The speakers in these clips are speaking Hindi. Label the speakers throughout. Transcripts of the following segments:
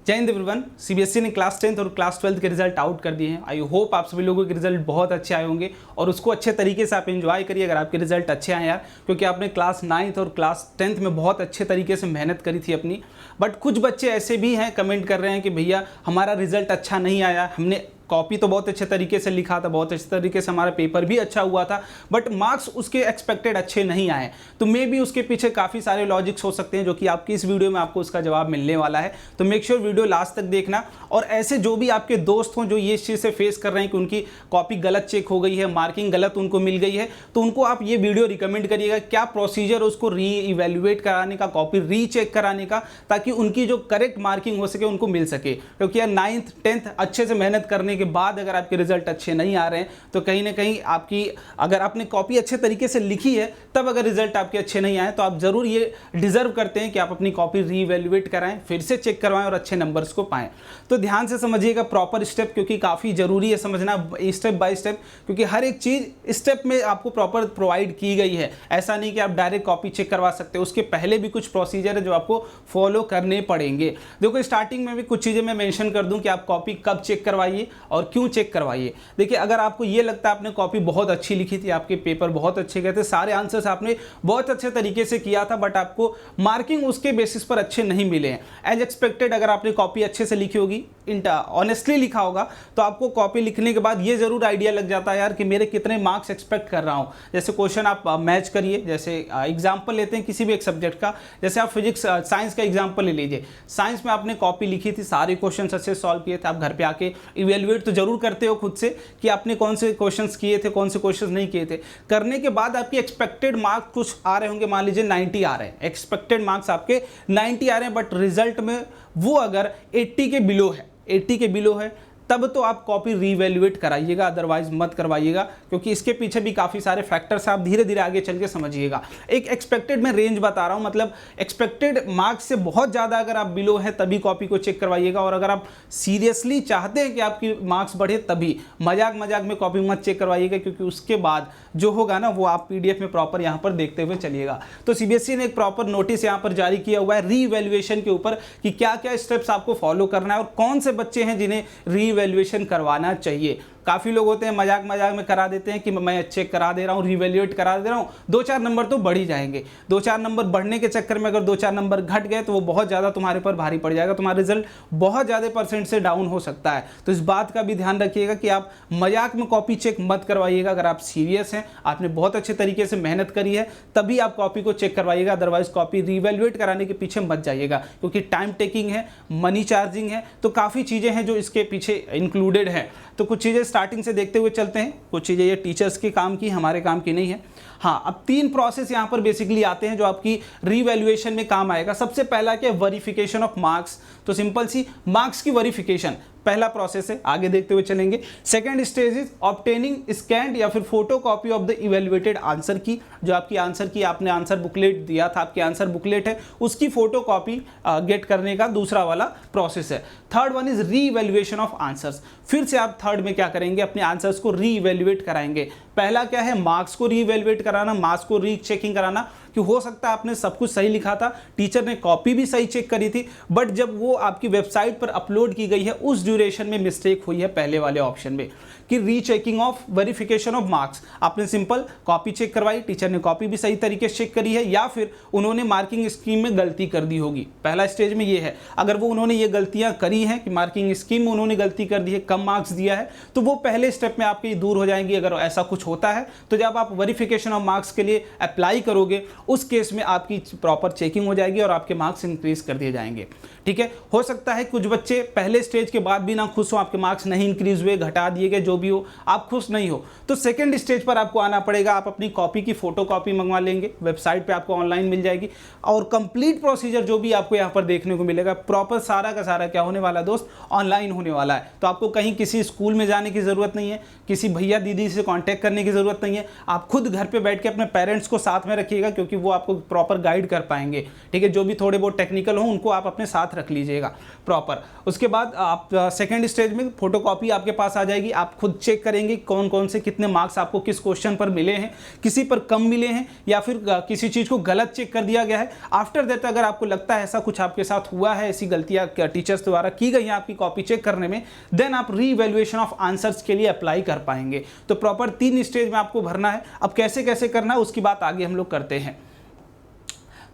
Speaker 1: जय हिंद एवरीवन। सीबीएसई ने क्लास 10th और क्लास 12th के रिजल्ट आउट कर दिए हैं। आई होप आप सभी लोगों के रिजल्ट बहुत अच्छे आए होंगे और उसको अच्छे तरीके से आप एंजॉय करिए अगर आपके रिजल्ट अच्छे आए यार, क्योंकि आपने क्लास 9th और क्लास 10th में बहुत अच्छे तरीके से मेहनत करी थी अपनी। बट कुछ बच्चे ऐसे भी हैं कमेंट कर रहे हैं कि भैया हमारा रिजल्ट अच्छा नहीं आया, हमने कॉपी तो बहुत अच्छे तरीके से लिखा था, बहुत अच्छे तरीके से हमारा पेपर भी अच्छा हुआ था, बट मार्क्स उसके एक्सपेक्टेड अच्छे नहीं आए। तो मे भी उसके पीछे काफ़ी सारे लॉजिक्स हो सकते हैं जो कि आपकी इस वीडियो में आपको उसका जवाब मिलने वाला है। तो मेक श्योर वीडियो लास्ट तक देखना। और ऐसे जो भी आपके दोस्त हों जो ये इस चीज़ से फेस कर रहे हैं कि उनकी कॉपी गलत चेक हो गई है, मार्किंग गलत उनको मिल गई है, तो उनको आप ये वीडियो रिकमेंड करिएगा। क्या प्रोसीजर उसको री इवेल्युएट कराने का, कॉपी रीचेक कराने का, ताकि उनकी जो करेक्ट मार्किंग हो सके उनको मिल सके। क्योंकि यार 9th 10th अच्छे से मेहनत करने के बाद अगर आपके रिजल्ट अच्छे नहीं आ रहे हैं तो कहीं ना कहीं आपकी, अगर आपने कॉपी अच्छे तरीके से लिखी है तब अगर रिजल्ट आपके अच्छे नहीं आए तो आप जरूर ये डिजर्व करते हैं कि आप अपनी कॉपी रीवैल्यूएट कराएं, फिर से चेक करवाएं और अच्छे नंबर्स को पाएं। तो ध्यान से समझिएगा प्रॉपर स्टेप, क्योंकि काफ़ी ज़रूरी है समझना स्टेप बाय स्टेप, क्योंकि हर एक चीज़ स्टेप में आपको प्रॉपर प्रोवाइड की गई है। ऐसा नहीं कि आप डायरेक्ट कॉपी चेक करवा सकते हो, उसके पहले भी कुछ प्रोसीजर है जो आपको फॉलो करने पड़ेंगे। देखो स्टार्टिंग में भी कुछ चीज़ें मैं मेंशन कर दूं कि आप कॉपी कब चेक करवाइए और क्यों चेक करवाइए। देखिए अगर आपको ये लगता है आपने कॉपी बहुत अच्छी लिखी थी, आपके पेपर बहुत अच्छे गए थे, सारे आंसर्स आपने बहुत अच्छे तरीके से किया था, बट आपको मार्किंग उसके बेसिस पर अच्छे नहीं मिले हैं एज एक्सपेक्टेड, अगर आपने कॉपी अच्छे से लिखी होगी, ऑनेस्टली लिखा होगा, तो आपको कॉपी लिखने के बाद ये जरूर आइडिया लग जाता है यार कि मेरे कितने मार्क्स एक्सपेक्ट कर रहा हूँ। जैसे क्वेश्चन आप मैच करिए, जैसे एग्जाम्पल लेते हैं किसी भी एक सब्जेक्ट का, जैसे आप फिजिक्स साइंस का एग्जाम्पल ले लीजिए। साइंस में आपने कॉपी लिखी थी, सारे क्वेश्चन अच्छे सॉल्व किए थे, आप घर पे आके इवेल्युएट तो जरूर करते हो खुद से कि आपने कौन से क्वेश्चंस किए थे, कौन से क्वेश्चंस नहीं किए थे। करने के बाद आपकी एक्सपेक्टेड मार्क्स कुछ आ रहे होंगे, मान लीजिए 90 आ रहे हैं, एक्सपेक्टेड मार्क्स आपके 90 आ रहे हैं, बट रिजल्ट में वो अगर 80 के बिलो है, 80 के बिलो है, तब तो आप कॉपी रीवैल्यूएट कराइएगा, अदरवाइज मत करवाइएगा, क्योंकि इसके पीछे भी काफ़ी सारे फैक्टर्स आप धीरे धीरे आगे चल के समझिएगा। एक एक्सपेक्टेड में रेंज बता रहा हूं, मतलब एक्सपेक्टेड मार्क्स से बहुत ज़्यादा अगर आप बिलो है तभी कॉपी को चेक करवाइएगा, और अगर आप सीरियसली चाहते हैं कि आपकी मार्क्स बढ़े तभी मजाक मजाक में कॉपी मत चेक करवाइएगा, क्योंकि उसके बाद जो होगा ना वो आप पीडीएफ में प्रॉपर यहाँ पर देखते हुए चलिएगा। तो सीबीएसई ने एक प्रॉपर नोटिस यहाँ पर जारी किया हुआ है रीवैल्यूएशन के ऊपर कि क्या क्या स्टेप्स आपको फॉलो करना है और कौन से बच्चे हैं जिन्हें रीवैल्यूएशन करवाना चाहिए। काफ़ी लोग होते हैं मजाक मजाक में करा देते हैं कि मैं चेक करा दे रहा हूँ, रिवैल्यूएट करा दे रहा हूँ, 2-4 नंबर तो बढ़ ही जाएंगे। 2-4 नंबर बढ़ने के चक्कर में अगर 2-4 नंबर घट गए तो वो बहुत ज़्यादा तुम्हारे पर भारी पड़ जाएगा, तुम्हारा रिजल्ट बहुत ज़्यादा % से डाउन हो सकता है। तो इस बात का भी ध्यान रखिएगा कि आप मजाक में कॉपी चेक मत करवाइएगा। अगर आप सीरियस हैं, आपने बहुत अच्छे तरीके से मेहनत करी है, तभी आप कॉपी को चेक करवाइएगा, अदरवाइज कॉपी रिवैल्यूएट कराने के पीछे मत जाइएगा, क्योंकि टाइम टेकिंग है, मनी चार्जिंग है, तो काफ़ी चीज़ें हैं जो इसके पीछे इंक्लूडेड है। तो कुछ चीज़ें स्टार्टिंग से देखते हुए चलते हैं, कुछ चीज़ें ये टीचर्स के काम की, हमारे काम की नहीं है। हाँ, अब 3 प्रोसेस यहाँ पर बेसिकली आते हैं जो आपकी रीवैल्यूएशन में काम आएगा। सबसे पहला क्या, वेरिफिकेशन ऑफ मार्क्स। तो सिंपल सी मार्क्स की वेरिफिकेशन पहला प्रोसेस है, आगे देखते हुए चलेंगे। Second stage is obtaining scanned या फिर photo copy of the evaluated answer की। जो आपकी आंसर की, आपने आंसर बुकलेट दिया था, आपकी आंसर बुकलेट है, उसकी फोटो कॉपी गेट करने का दूसरा वाला प्रोसेस है। Third one is revaluation of answers. फिर से आप थर्ड में क्या करेंगे, अपने आंसर्स को रीवैल्यूएट कराएंगे। पहला क्या है, मार्क्स को रीवैल्यूएट कराना, मार्क्स को रीचेकिंग कराना, कि हो सकता है आपने सब कुछ सही लिखा था, टीचर ने कॉपी भी सही चेक करी थी, बट जब वो आपकी वेबसाइट पर अपलोड की गई है उस ड्यूरेशन में मिस्टेक हुई है पहले वाले ऑप्शन में, कि rechecking of verification of marks. आपने सिंपल कॉपी चेक करवाई, टीचर ने कॉपी भी सही तरीके से चेक करी है, या फिर उन्होंने मार्किंग स्कीम में गलती कर दी होगी। पहला स्टेज में ये है, अगर वो उन्होंने ये गलतियां करी हैं कि मार्किंग स्कीम में उन्होंने गलती कर दी है, कम मार्क्स दिया है, तो वो पहले स्टेप में आपके दूर हो जाएंगी। अगर ऐसा कुछ होता है तो जब आप वेरिफिकेशन ऑफ मार्क्स के लिए अप्लाई करोगे उस केस में आपकी प्रॉपर चेकिंग हो जाएगी और आपके मार्क्स इंक्रीज कर दिए जाएंगे। ठीक है, हो सकता है कुछ बच्चे पहले स्टेज के बाद भी ना खुश हो, आपके मार्क्स नहीं इंक्रीज हुए, घटा दिए गए, जो भी हो, आप खुश नहीं हो, तो सेकंड स्टेज पर आपको आना पड़ेगा। आप अपनी कॉपी की फोटो कॉपी मंगवा लेंगे, वेबसाइट पे आपको ऑनलाइन मिल जाएगी, और कंप्लीट प्रोसीजर जो भी आपको यहाँ पर देखने को मिलेगा, प्रॉपर सारा का सारा क्या होने वाला है दोस्त, ऑनलाइन होने वाला है। तो आपको कहीं किसी स्कूल में जाने की जरूरत नहीं है, किसी भैया दीदी से कॉन्टैक्ट करने की जरूरत नहीं है। आप खुद घर पर बैठ के अपने पेरेंट्स को साथ में रखिएगा, क्योंकि वो आपको प्रॉपर गाइड कर पाएंगे। ठीक है, जो भी थोड़े बहुत टेक्निकल हो उनको आप अपने साथ रख लीजिएगा प्रॉपर। उसके बाद आप सेकंड स्टेज में फोटोकॉपी आपके पास आ जाएगी, आप खुद खुद चेक करेंगे कौन कौन से कितने मार्क्स आपको किस क्वेश्चन पर मिले हैं, किसी पर कम मिले हैं या फिर किसी चीज़ को गलत चेक कर दिया गया है। आफ्टर दैट अगर आपको लगता है ऐसा कुछ आपके साथ हुआ है, ऐसी गलतियाँ टीचर्स द्वारा की गई हैं आपकी कॉपी चेक करने में, देन आप रीवैल्यूएशन ऑफ आंसर्स के लिए अप्लाई कर पाएंगे। तो प्रॉपर 3 स्टेज में आपको भरना है। अब कैसे कैसे करना है उसकी बात आगे हम लोग करते हैं।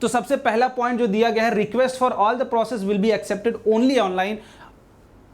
Speaker 1: तो सबसे पहला पॉइंट जो दिया गया है, request for all the process will be accepted only online.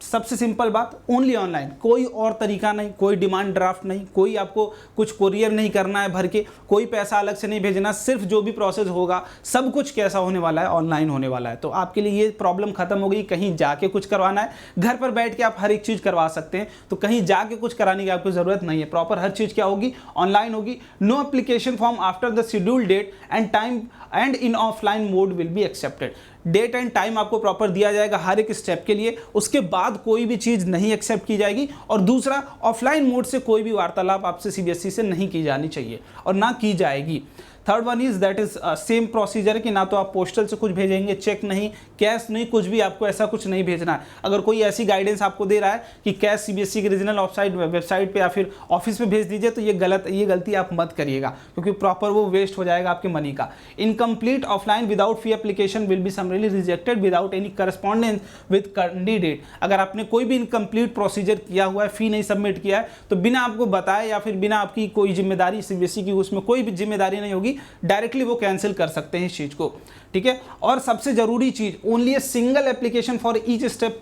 Speaker 1: सबसे सिंपल बात, ओनली ऑनलाइन, कोई और तरीका नहीं, कोई डिमांड ड्राफ्ट नहीं, कोई आपको कुछ कोरियर नहीं करना है भर के, कोई पैसा अलग से नहीं भेजना, सिर्फ जो भी प्रोसेस होगा सब कुछ कैसा होने वाला है, ऑनलाइन होने वाला है। तो आपके लिए ये प्रॉब्लम खत्म हो गई, कहीं जाके कुछ करवाना है, घर पर बैठ के आप हर एक चीज़ करवा सकते हैं। तो कहीं जाके कुछ कराने की आपको ज़रूरत नहीं है, प्रॉपर हर चीज़ क्या होगी, ऑनलाइन होगी। No application form after the schedule date and time and in offline mode will be accepted. Date and time आपको प्रॉपर दिया जाएगा हर एक स्टेप के लिए, उसके बाद कोई भी चीज़ नहीं एक्सेप्ट की जाएगी। और दूसरा, ऑफलाइन मोड से कोई भी वार्तालाप आपसे सीबीएसई से नहीं की जानी चाहिए और ना की जाएगी। Third one is that is same procedure कि ना तो आप पोस्टल से कुछ भेजेंगे, चेक नहीं, कैश नहीं, कुछ भी आपको ऐसा कुछ नहीं भेजना है। अगर कोई ऐसी गाइडेंस आपको दे रहा है कि कैश सीबीएसई के रीजनल वेबसाइट पे या फिर ऑफिस पे भेज दीजिए, तो ये गलती आप मत करिएगा, क्योंकि प्रॉपर वो वेस्ट हो जाएगा आपके मनी का। Incomplete offline without fee application will be summarily rejected without any correspondence with candidate. अगर आपने कोई भी इनकम्प्लीट प्रोसीजर किया हुआ है, फी नहीं सबमिट किया है, तो बिना आपको बताए या फिर बिना आपकी कोई जिम्मेदारी सीबीएसई की, उसमें कोई भी जिम्मेदारी नहीं होगी, डायरेक्टली वो कैंसिल कर सकते हैं इस चीज को। ठीक है। और सबसे जरूरी चीज, only a single application for each step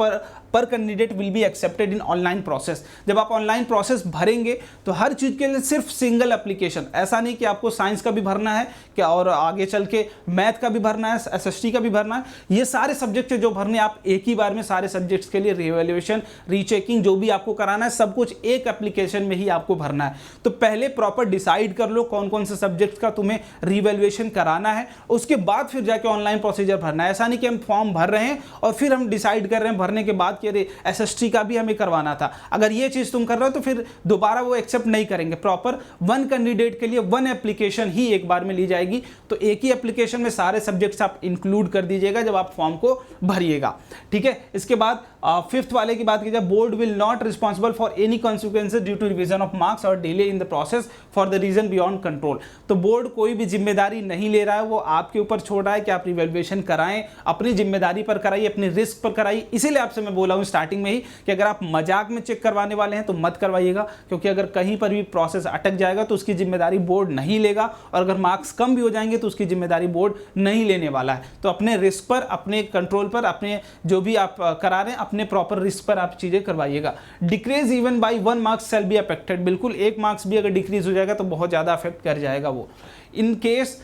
Speaker 1: पर candidate will be accepted in online process. जब आप ऑनलाइन प्रोसेस भरेंगे तो हर चीज के लिए सिर्फ सिंगल एप्लीकेशन, ऐसा नहीं कि आपको साइंस का भी भरना है क्या और आगे चल के मैथ का भी भरना है, एसएसटी का भी भरना है। ये सारे सब्जेक्ट जो भरने, आप एक ही बार में सारे सब्जेक्ट्स के लिए रिवैल्यूएशन, रीचेकिंग जो भी आपको कराना है, सब कुछ एक एप्लीकेशन में ही आपको भरना है। तो पहले प्रॉपर डिसाइड कर लो कौन कौन से सब्जेक्ट्स का तुम्हें रिवैल्यूएशन कराना है, उसके बाद फिर जाके ऑनलाइन प्रोसीजर भरना है। ऐसा नहीं कि हम फॉर्म भर रहे हैं और फिर हम डिसाइड कर रहे हैं भरने के बाद कि अरे एसएसटी का भी हमें करवाना था। अगर ये चीज तुम कर रहे हो तो फिर दोबारा वो एक्सेप्ट नहीं करेंगे। प्रॉपर वन कैंडिडेट के लिए वन एप्लीकेशन ही एक बार में ली जाएगी। तो एक ही एप्लीकेशन में सारे सब्जेक्ट्स आप इंक्लूड कर दीजिएगा जब आप फॉर्म को भरिएगा। ठीक है। इसके बाद फिफ्थ वाले की बात की जाए, board will not responsible for any consequences due to revision of marks और delay in the process for the reason beyond control. तो बोर्ड कोई भी जिम्मेदारी नहीं ले रहा है, वो आपके ऊपर छोड़ रहा है कि आप रिवैल्यूएशन कराएं, अपनी जिम्मेदारी पर कराइए, अपने रिस्क पर कराइए। इसीलिए आपसे मैं बोला हूं स्टार्टिंग में ही कि अगर आप मजाक में चेक करवाने वाले हैं तो मत करवाइएगा, क्योंकि अगर कहीं पर भी प्रोसेस अटक जाएगा तो उसकी जिम्मेदारी बोर्ड नहीं लेगा, और अगर मार्क्स कम भी हो जाएंगे तो उसकी जिम्मेदारी बोर्ड नहीं लेने वाला है। तो अपने रिस्क पर, अपने कंट्रोल पर, अपने जो भी आप करा रहे हैं अपने प्रॉपर रिस्क पर आप चीजें करवाइएगा। Decrease even by 1 marks shall be affected. बिल्कुल 1 मार्क्स भी अगर डिक्रीज हो जाएगा तो बहुत ज्यादा अफेक्ट कर जाएगा वो। In case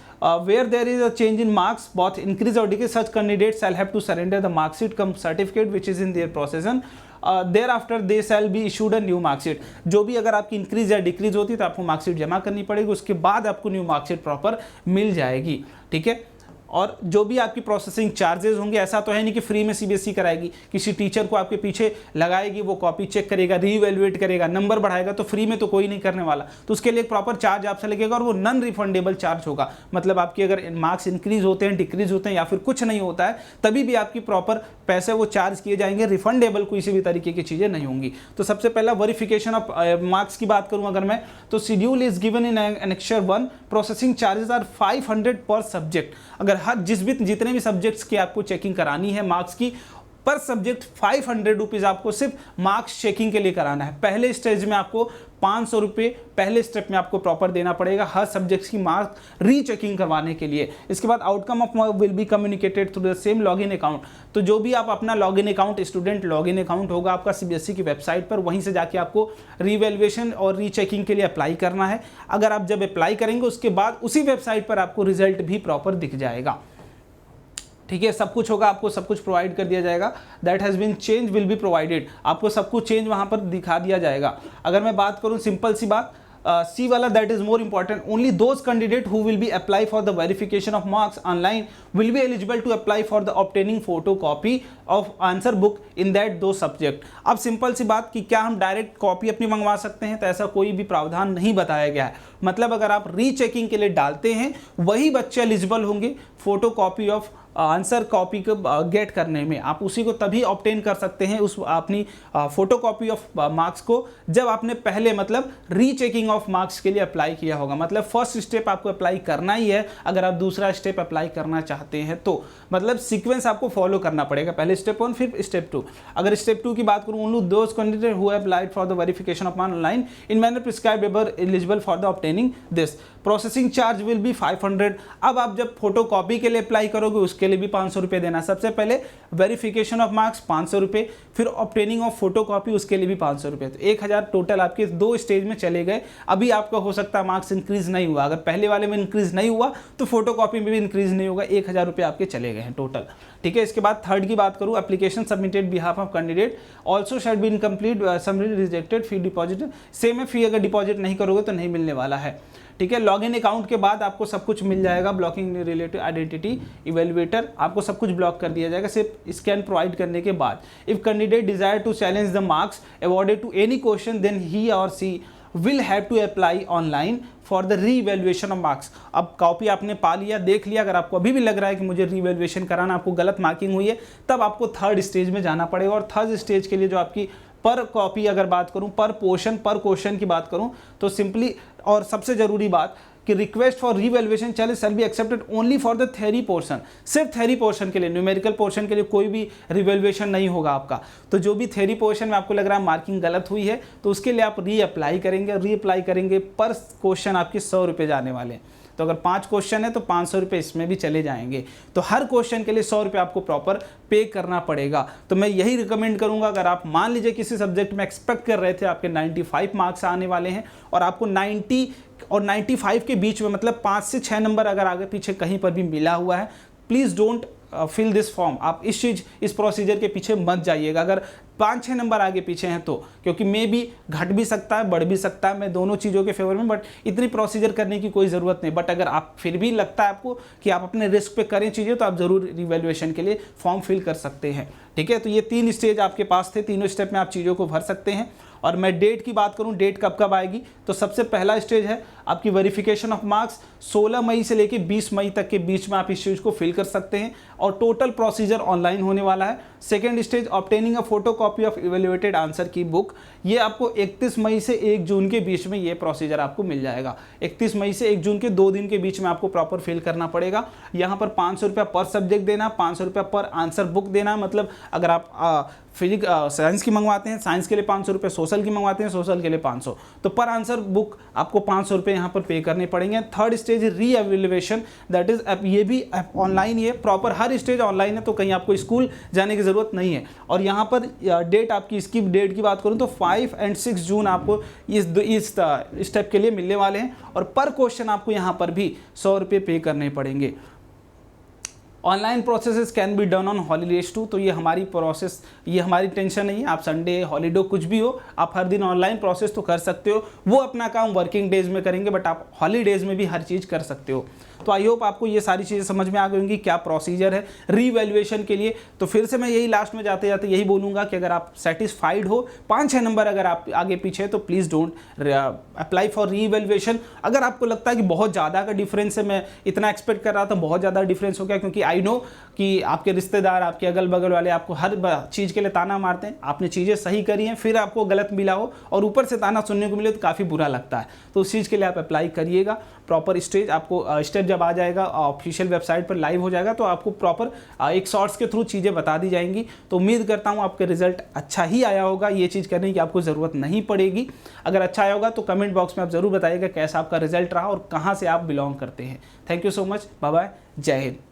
Speaker 1: where there is a change in marks, both increase or decrease, such candidates shall have to surrender the mark sheet cum certificate which is in their possession. Thereafter they shall be issued a new mark sheet. जो भी अगर आपकी इंक्रीज या डिक्रीज होती है तो आपको मार्कशीट जमा करनी पड़ेगी, उसके बाद आपको न्यू मार्कशीट प्रॉपर मिल जाएगी। ठीक है। और जो भी आपकी प्रोसेसिंग चार्जेस होंगे, ऐसा तो है नहीं कि फ्री में सीबीएसई कराएगी, किसी टीचर को आपके पीछे लगाएगी, वो कॉपी चेक करेगा, रीवैल्यूएट करेगा, नंबर बढ़ाएगा, तो फ्री में तो कोई नहीं करने वाला। तो उसके लिए एक प्रॉपर चार्ज आपसे लगेगा और वो नॉन रिफंडेबल चार्ज होगा। मतलब आपके अगर मार्क्स इंक्रीज होते हैं, डिक्रीज होते हैं या फिर कुछ नहीं होता है, तभी भी आपकी प्रॉपर पैसे वो चार्ज किए जाएंगे, रिफंडेबल किसी भी तरीके की चीज़ें नहीं होंगी। तो सबसे पहला वेरिफिकेशन ऑफ मार्क्स की बात करूँ अगर मैं, तो schedule is given in annexure 1, processing charges are 500 per subject. अगर हर जितने भी सब्जेक्ट्स की आपको चेकिंग करानी है मार्क्स की, पर सब्जेक्ट 500 रुपीज आपको सिर्फ मार्क्स चेकिंग के लिए कराना है। पहले स्टेज में आपको 500 रुपये पहले स्टेप में आपको प्रॉपर देना पड़ेगा हर सब्जेक्ट्स की मार्क्स रीचेकिंग करवाने के लिए। इसके बाद outcome of will be communicated through the same login account. तो जो भी आप अपना login account, student login account होगा आपका सीबीएसई की वेबसाइट पर, वहीं से जाके आपको रीवैल्यूएशन और रीचेकिंग के लिए अप्लाई करना है। अगर आप जब अप्लाई करेंगे उसके बाद उसी वेबसाइट पर आपको रिजल्ट भी प्रॉपर दिख जाएगा। ठीक है। सब कुछ होगा, आपको सब कुछ प्रोवाइड कर दिया जाएगा। That has been change will be provided, आपको सब कुछ चेंज वहाँ पर दिखा दिया जाएगा। अगर मैं बात करूँ सिंपल सी बात, सी वाला, that is more important, only those candidate who will be apply for the verification of marks online will be eligible to apply for the obtaining photo copy of answer book in that दो सब्जेक्ट। अब सिंपल सी बात कि क्या हम डायरेक्ट कॉपी अपनी मंगवा सकते हैं, तो ऐसा कोई भी प्रावधान नहीं बताया गया है। मतलब अगर आप रीचेकिंग के लिए डालते हैं वही बच्चे एलिजिबल होंगे photo copy of answer copy को गेट करने में, आप उसी को तभी ऑब्टेन कर सकते हैं उस अपनी फोटो कॉपी ऑफ मार्क्स को जब आपने पहले मतलब रीचेकिंग ऑफ मार्क्स के लिए अप्लाई किया होगा। मतलब फर्स्ट स्टेप आपको अप्लाई करना ही है अगर आप दूसरा स्टेप अप्लाई करना चाहते हैं तो, मतलब सीक्वेंस आपको फॉलो करना पड़ेगा, पहले स्टेप 1 फिर स्टेप 2। अगर स्टेप 2 की बात करूं, only those candidate who have applied for the verification of online in manner prescribed are eligible for the obtaining this. Processing charge will be 500। अब आप जब फोटो कॉपी के लिए अप्लाई करोगे उसके लिए भी 500 रुपये देना। सबसे पहले वेरिफिकेशन ऑफ मार्क्स 500 रुपये, फिर ऑब्टेनिंग ऑफ फोटो कॉपी उसके लिए भी 500 रुपये, तो 1000 टोटल आपके 2 स्टेज में चले गए। अभी आपका हो सकता है मार्क्स इंक्रीज नहीं हुआ, अगर पहले वाले में इंक्रीज नहीं हुआ तो फोटो कॉपी में भी इंक्रीज नहीं होगा, 1000 रुपये आपके चले गए हैं टोटल। ठीक है, इसके बाद थर्ड की बात करूं, application submitted behalf of candidate also shall be incomplete submitted rejected fee deposit. Same है, फी अगर डिपॉजिट नहीं करोगे तो नहीं मिलने वाला है। ठीक है, लॉगिन अकाउंट के बाद आपको सब कुछ मिल जाएगा, ब्लॉकिंग रिलेटेड आइडेंटिटी इवेल्युएटर आपको सब कुछ ब्लॉक कर दिया जाएगा सिर्फ स्कैन प्रोवाइड करने के बाद। If candidate desire to challenge the marks awarded to any question then he or she will have to apply online for the re-evaluation of marks। अब कॉपी आपने पा लिया, देख लिया, अगर आपको अभी भी लग रहा है कि मुझे री-इवैल्यूएशन कराना, आपको गलत मार्किंग हुई है, तब आपको थर्ड स्टेज में जाना पड़ेगा। और थर्ड स्टेज के लिए जो आपकी पर कॉपी अगर बात करूं, पर पोर्शन पर क्वेश्चन की बात करूं तो सिंपली, और सबसे जरूरी बात कि request for revaluation challenge shall be accepted only for the theory portion. सिर्फ थ्योरी पोर्शन के लिए, न्यूमेरिकल पोर्शन के लिए कोई भी रिवैल्यूएशन नहीं होगा आपका। तो जो भी थ्योरी पोर्शन में आपको लग रहा है मार्किंग गलत हुई है तो उसके लिए आप री अप्लाई करेंगे, पर क्वेश्चन आपके 100 रुपये जाने वाले हैं। तो अगर 5 क्वेश्चन है तो 500 रुपये इसमें भी चले जाएंगे। तो हर क्वेश्चन के लिए 100 रुपये आपको प्रॉपर पे करना पड़ेगा। तो मैं यही रिकमेंड करूंगा, अगर आप मान लीजिए किसी सब्जेक्ट में एक्सपेक्ट कर रहे थे आपके 95 मार्क्स आने वाले हैं और आपको 90 और 95 के बीच में, मतलब 5 से 6 नंबर अगर आगे पीछे कहीं पर भी मिला हुआ है, please don't fill this form. आप इस प्रोसीजर के पीछे मत जाइएगा अगर 5-6 नंबर आगे पीछे हैं तो, क्योंकि मे भी घट भी सकता है, बढ़ भी सकता है। मैं दोनों चीज़ों के फेवर में, बट इतनी प्रोसीजर करने की कोई ज़रूरत नहीं। बट अगर आप फिर भी लगता है आपको कि आप अपने रिस्क पे करें चीज़ें तो आप ज़रूर रिवैल्यूएशन के लिए फॉर्म फिल कर सकते हैं। ठीक है, तो ये 3 स्टेज आपके पास थे, तीनों स्टेप में आप चीज़ों को भर सकते हैं। और मैं डेट की बात करूं, डेट कब कब आएगी, तो सबसे पहला स्टेज है आपकी वेरिफिकेशन ऑफ मार्क्स। 16 मई से लेकर 20 मई तक के बीच में आप इस चीज़ को फिल कर सकते हैं और टोटल प्रोसीजर ऑनलाइन होने वाला है। Second stage, obtaining a photo copy of evaluated answer की बुक। ये आपको 31 मई से 1 जून के बीच में ये प्रोसीजर आपको मिल जाएगा। 31 मई से 1 जून के 2 दिन के बीच में आपको प्रॉपर फिल करना पड़ेगा। यहाँ पर 500 रुपया पर सब्जेक्ट देना, 500 रुपया पर आंसर बुक देना। मतलब अगर आप फिजिक्स साइंस की मंगवाते हैं, साइंस के लिए 500 रुपये, सोशल की मंगवाते हैं, सोशल के लिए 500, तो पर आंसर बुक आपको 500 रुपये यहाँ पर पे करने पड़ेंगे। थर्ड स्टेज री एवेल्युएशन, दैट इज ये भी ऑनलाइन ही है, प्रॉपर हर स्टेज ऑनलाइन है, तो कहीं आपको स्कूल जाने की ज़रूरत नहीं है। और यहाँ पर डेट आपकी, इसकी डेट की बात करूँ तो 5 और 6 जून आपको इस स्टेप के लिए मिलने वाले हैं। और पर क्वेश्चन आपको यहाँ पर भी 100 रुपये पे करने पड़ेंगे। Online processes can be done on holidays too, तो ये हमारी प्रोसेस, ये हमारी टेंशन नहीं है। आप संडे हॉलीडे कुछ भी हो, आप हर दिन ऑनलाइन प्रोसेस तो कर सकते हो। वो अपना काम वर्किंग डेज में करेंगे, बट आप हॉलीडेज में भी हर चीज़ कर सकते हो। तो आई होप आपको ये सारी चीज़ें समझ में आ गई होंगी, क्या प्रोसीजर है रीवैल्यूएशन के लिए। तो फिर से मैं यही लास्ट में जाते जाते यही बोलूँगा कि अगर आप सेटिस्फाइड हो, 5-6 नंबर अगर आप आगे पीछे है तो please don't apply for revaluation. अगर आपको लगता है कि बहुत ज़्यादा का डिफरेंस है, मैं इतना एक्सपेक्ट कर रहा था, बहुत ज़्यादा डिफरेंस हो गया, क्योंकि आई नो कि आपके रिश्तेदार, आपके अगल बगल वाले आपको हर चीज़ के लिए ताना मारते हैं। आपने चीज़ें सही करी हैं, फिर आपको गलत मिला हो और ऊपर से ताना सुनने को मिले तो काफ़ी बुरा लगता है। तो उस चीज़ के लिए आप अप्लाई करिएगा। प्रॉपर स्टेज आपको स्टेप जब आ जाएगा, ऑफिशियल वेबसाइट पर लाइव हो जाएगा, तो आपको प्रॉपर एक शॉर्ट्स के थ्रू चीज़ें बता दी जाएंगी। तो उम्मीद करता हूँ आपके रिजल्ट अच्छा ही आया होगा, ये चीज़ करने की आपको ज़रूरत नहीं पड़ेगी। अगर अच्छा आया होगा तो कमेंट बॉक्स में आप ज़रूर बताइएगा कैसा आपका रिजल्ट रहा और कहाँ से आप बिलोंग करते हैं। Thank you so much, bye bye, Jai Hind.